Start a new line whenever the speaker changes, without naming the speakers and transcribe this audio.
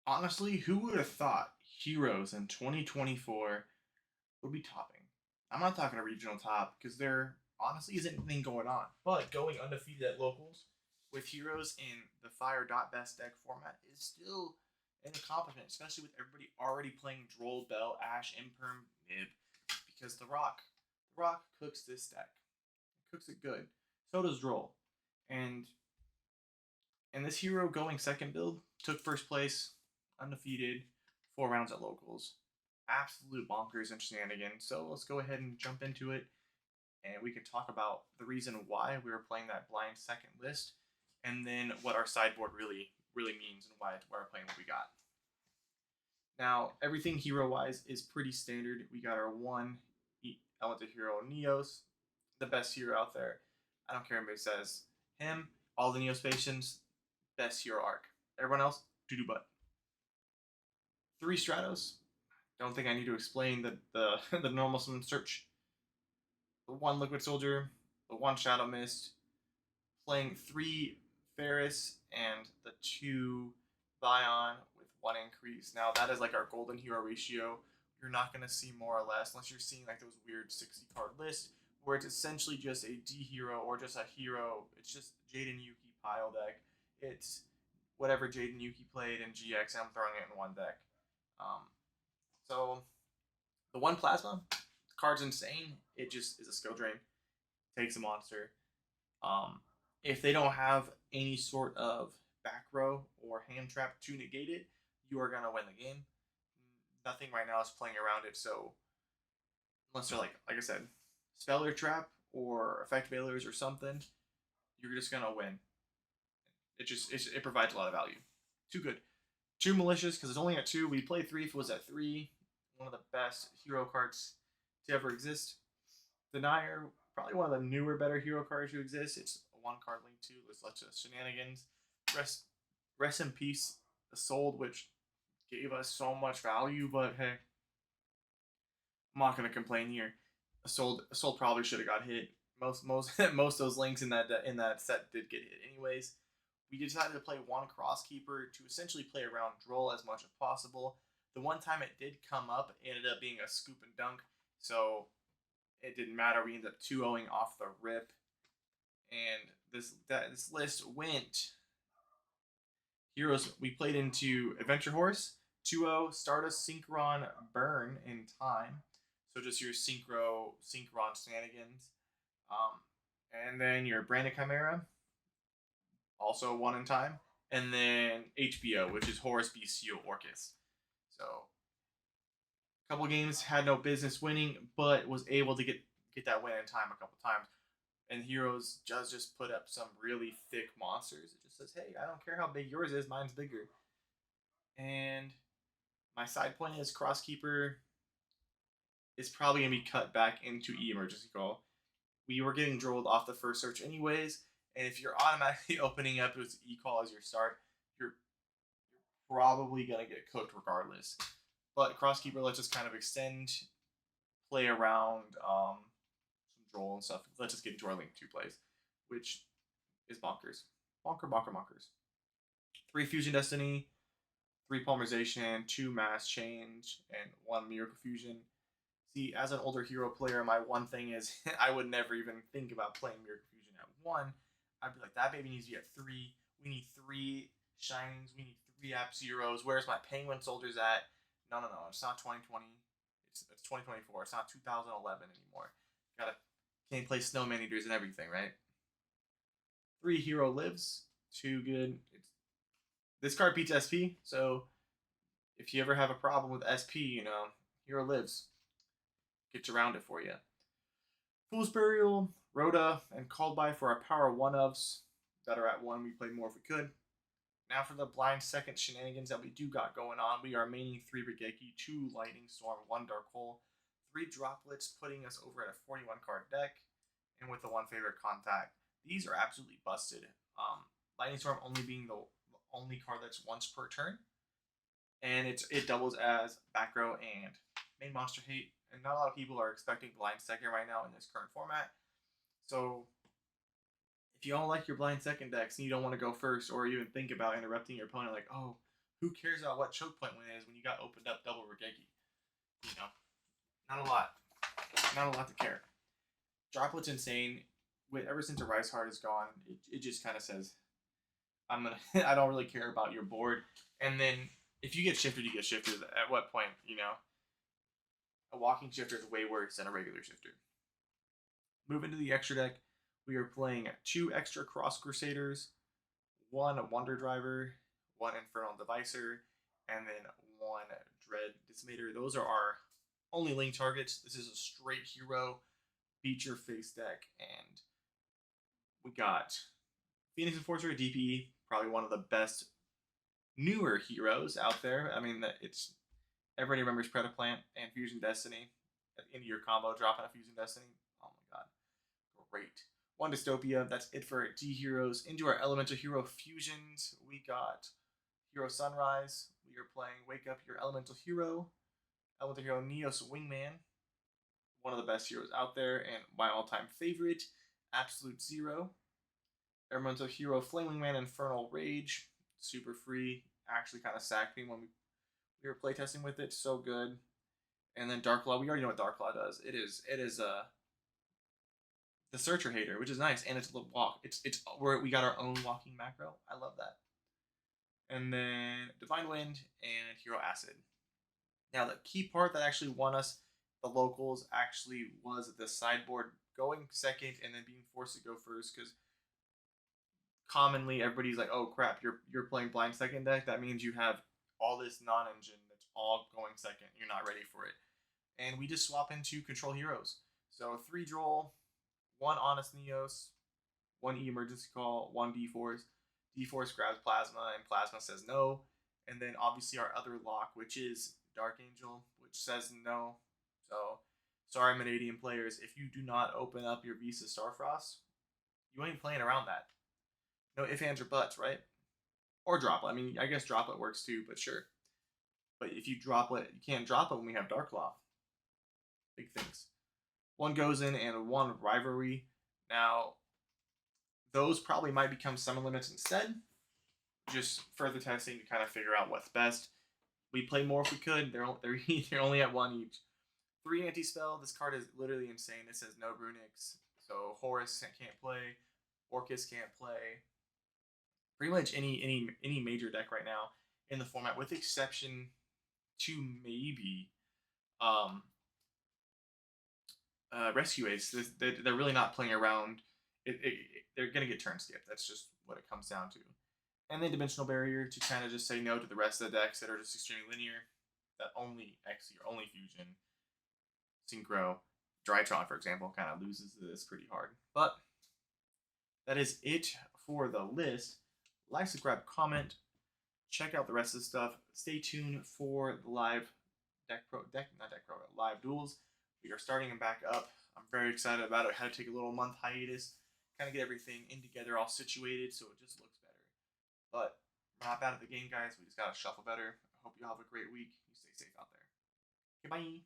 Honestly, who would have thought Heroes in 2024 would be topping? I'm not talking a regional top because there honestly isn't anything going on. But going undefeated at locals with Heroes in the Fire Best deck format is still an accomplishment, especially with everybody already playing Droll, Bell, Ash, Imperm, Nib, because the Rock cooks this deck. It cooks it good. So does Droll. And this hero going second build took first place, undefeated, 4 rounds at locals. Absolute bonkers and shenanigans. So let's go ahead and jump into it, and we can talk about the reason why we were playing that blind second list, and then what our sideboard really means and why we're playing what we got. Now everything hero wise is pretty standard. We got our one elemental hero Neos, the best hero out there. I don't care if anybody says him. All the Neospatians, best hero arc. Everyone else, doo doo butt. 3 Stratos. Don't think I need to explain the the normal summon search. The 1 Liquid Soldier, the 1 Shadow Mist, playing 3 Ferris and the 2 Bion with 1 increase. Now that is like our golden hero ratio. You're not gonna see more or less unless you're seeing like those weird 60 card lists where it's essentially just a D hero or just a hero. It's just Jaden Yuki pile deck. It's whatever Jaden Yuki played in GX. I'm throwing it in one deck. Um, so the 1 Plasma, the card's insane. It just is a skill drain. Takes a monster. If they don't have any sort of back row or hand trap to negate it, you are gonna win the game. Nothing right now is playing around it. So unless they're like I said, Speller Trap or Effect Veilers or something, you're just gonna win. It provides a lot of value. Too good. Too malicious because it's only at 2. We play 3 if it was at 3. One of the best hero cards to ever exist. Denier, probably one of the newer, better hero cards to exist. It's a 1 card link to. There's lots of shenanigans. Rest in peace, the Sold, which gave us so much value, but hey, I'm not gonna complain here. A Sold probably should have got hit. Most most of those links in that set did get hit anyways. We decided to play 1 Crosskeeper to essentially play around Droll as much as possible. The one time it did come up, it ended up being a scoop and dunk, so it didn't matter. We ended up 2-0ing off the rip, and this list went heroes. We played into Adventure Horse, 2-0, Stardust, Synchron, Burn in time. So just your Synchron shenanigans. And then your Branded Chimera, also 1 in time. And then HBO, which is Horus, Bestial, Orcus. So a couple games had no business winning, but was able to get that win in time a couple times. And Heroes just put up some really thick monsters. It just says, hey, I don't care how big yours is, mine's bigger. And my side point is Crosskeeper is probably going to be cut back into emergency call. We were getting drolled off the first search anyways, and if you're automatically opening up with e-call as your start, you're probably going to get cooked regardless. But Crosskeeper lets us kind of extend, play around some droll and stuff. Let's just get into our Link 2 plays, which is bonkers. Bonkers. 3 Fusion Destiny, 3 Polymerization, 2 Mass Change, and 1 Miracle Fusion. See, as an older hero player, my one thing is I would never even think about playing Miracle Fusion at 1. I'd be like, that baby needs to be at 3. We need 3 Shinings. We need 3 App Zeros. Where's my Penguin Soldiers at? No. It's not 2020. It's 2024. It's not 2011 anymore. Can't play Snowman Eaters and everything, right? 3 Hero Lives. Too good. This card beats SP, so if you ever have a problem with SP, Hero Lives gets around it for you. Fool's Burial, Rhoda, and Called By for our power 1-ofs that are at 1. We play more if we could. Now for the blind second shenanigans that we do got going on. We are maining 3 Regeki, 2 Lightning Storm, 1 Dark Hole, 3 Droplets, putting us over at a 41 card deck, and with the 1 favorite contact. These are absolutely busted. Lightning Storm only being the only card that's once per turn, and it doubles as back row and main monster hate. And not a lot of people are expecting blind second right now in this current format. So if you don't like your blind second decks and you don't want to go first or even think about interrupting your opponent, like, oh, who cares about what choke point win is when you got opened up double Regeki? You know, not a lot. Not a lot to care. Droplet's insane. Ever since Arise Heart is gone, it just kind of says, I'm gonna. I don't really care about your board. And then if you get shifted, you get shifted. At what point, a walking shifter is way worse than a regular shifter. Move into the extra deck. We are playing 2 extra Cross Crusaders, 1 Wonder Driver, 1 Infernal Devicer, and then 1 Dread Decimator. Those are our only link targets. This is a straight hero feature face deck, and we got Phoenix Enforcer DPE, probably one of the best newer heroes out there. I mean, it's everybody remembers Predaplant and Fusion Destiny into your combo, dropping a Fusion Destiny. Oh my god, great. 1 Dystopia. That's it for D heroes. Into our Elemental Hero fusions, we got Hero Sunrise. We are playing Wake Up Your Elemental Hero. Elemental Hero Neos Wingman, one of the best heroes out there, and my all-time favorite, Absolute Zero. Elemental Hero Flame Wingman Infernal Rage, super free. Actually, kind of sacked me when we were playtesting with it. So good. And then Darklaw. We already know what Darklaw does. It is the Searcher Hater, which is nice, and it's a little walk. It's we got our own walking macro. I love that. And then Divine Wind and Hero Acid. Now the key part that actually won us the locals actually was the sideboard going second and then being forced to go first, because commonly everybody's like, oh crap, you're playing blind second deck. That means you have all this non-engine that's all going second. You're not ready for it. And we just swap into control heroes. So 3 Droll, 1 Honest Neos, 1 E Emergency Call, 1 D-Force. D-Force grabs Plasma, and Plasma says no. And then obviously our other lock, which is Dark Angel, which says no. So, sorry, Manadian players, if you do not open up your Visa Starfrost, you ain't playing around that. No ifs, ands, or buts, right? Or Droplet. I mean, I guess Droplet works too, but sure. But if you Droplet, you can't drop it when we have Darklaw. Big things. 1 goes in and 1 Rivalry. Now, those probably might become summon limits instead. Just further testing to kind of figure out what's best. We play more if we could. They're only at 1 each. 3 anti-spell. This card is literally insane. It says no Brunix. So Horus can't play. Orcus can't play. Pretty much any major deck right now in the format, with exception to maybe Rescue Ace. They're really not playing around. They're going to get turn skipped. That's just what it comes down to. And then Dimensional Barrier to kind of just say no to the rest of the decks that are just extremely linear, that only X or only Fusion. Synchro, Drytron, for example, kind of loses this pretty hard. But that is it for the list. Like, subscribe, comment, check out the rest of the stuff. Stay tuned for the live live duels. We are starting them back up. I'm very excited about it. I had to take a little month hiatus, kind of get everything in together, all situated, so it just looks better. But we're not bad at the game, guys. We just gotta shuffle better. I hope you all have a great week. You stay safe out there. Goodbye.